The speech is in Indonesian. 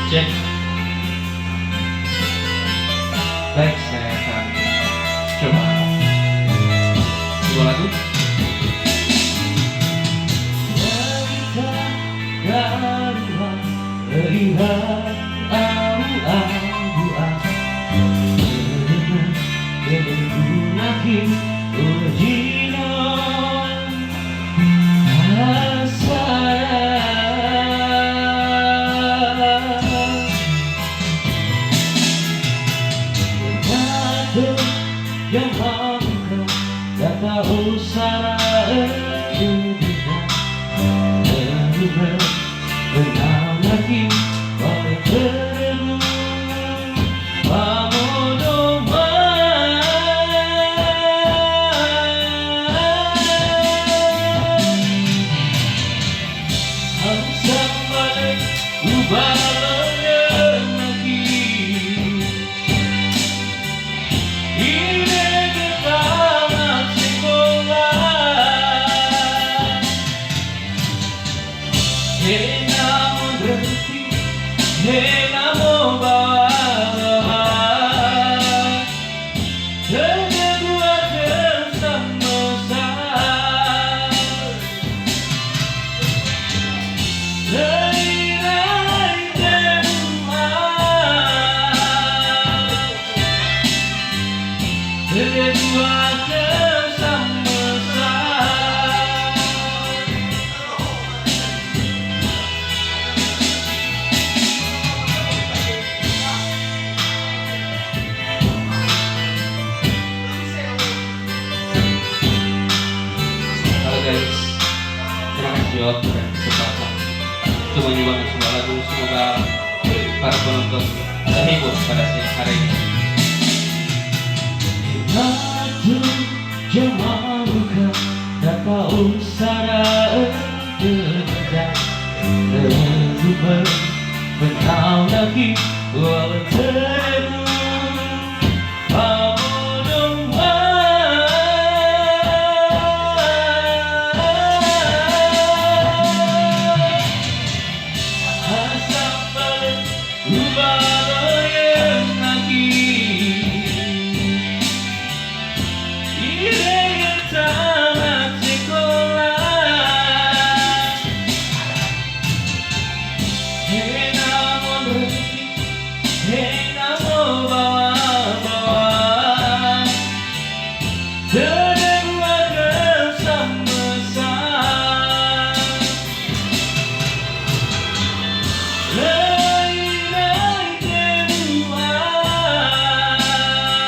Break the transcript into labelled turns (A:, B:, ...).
A: Cek. Baik, saya akan coba dua lagu. Melihat abu-abu yang mampu kata usara benam lagi oleh beremu pamodoma aku sampai ubalanya lagi ini kita masih sekolah namun berhenti namun bawa kedua bersama leirai kedua guys, terima kasih juga sudah kesempatan untuk menyimak semua lagu. Semoga para penonton terhibur pada siang hari ini. Satu jemaah buka kata usara kerja terubah benau lagi walau terlalu kedua bersama.